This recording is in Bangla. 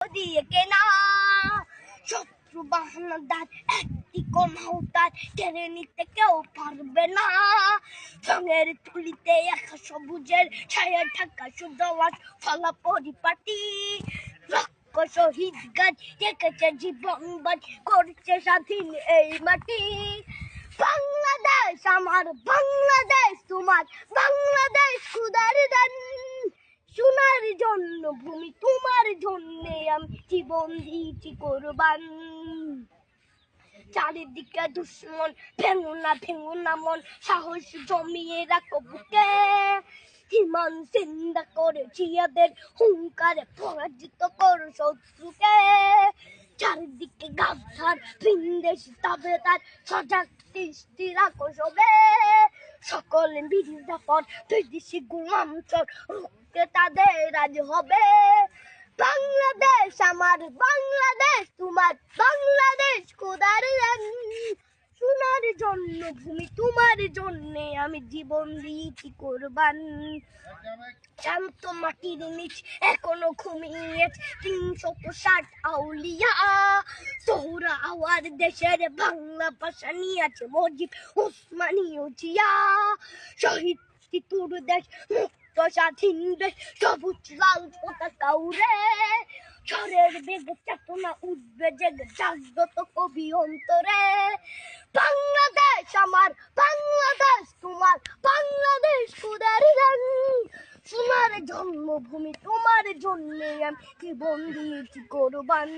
দিয়ে কেনা শত্রু বাহানাদার একটি কোনাও তার কেড়ে নিতে কেউ পারবে না। রঙের তুলিতে একা সবুজের ছায়া ঢাকা সুজলাস ফলা পরিপাটি রক্ত শহীদ গাছ রেখেছে জীবন বাজ করছে স্বাধীন এই মাটি। বাংলাদেশ আমার, বাংলাদেশ তোমার, বাংলাদেশ খুদার দান। সোনার জন্য ভূমি তোমার জন্যে আমি জীবন দিয়েছি কোরবান। চারিদিকে দুশ্মন, ভেঙো না মন, সাহস জমিয়ে রাখো বুকে। হিমান চিন্তা করেছি এদের হুঙ্কারে পরাজিত করো শত্রুকে। চারিদিকে গাছার ভিনদেশি তবে তার সজাগ দৃষ্টি রাখো সবে। সকল বিরোধাপর বিদেশি গোলাম চোর রুখতে তাদের আজ হবে। বাংলাদেশ আমার, বাংলাদেশ তোমার, বাংলাদেশ খোদার দান। সোনার জন্য ভূমি তোমার জন্যে আমি জীবন দিয়েছি কোরবান। শান্ত মাটির নিচ এখনো ঘুমিয়ে ৩৬০ আউলিয়া। সোহরা আওয়ার দেশের বাংলা ভাষা নিয়ে আছে মজিব ওসমানীয় জিয়া। শহীদ তিতুর দেশ, মুক্ত স্বাধীন দেশ, সবুজ লাল পতাকা উড়ে। ঝড়ের বেগে চেতনা উঠবে জেগে জাগ্রত কবি অন্তরে। বাংলাদেশ আমার, বাংলাদেশ তোমার, বাংলাদেশ খোদার দান। সোনার জন্মভূমি তোমার জন্যে আমি জীবন দিয়েছি কোরবান।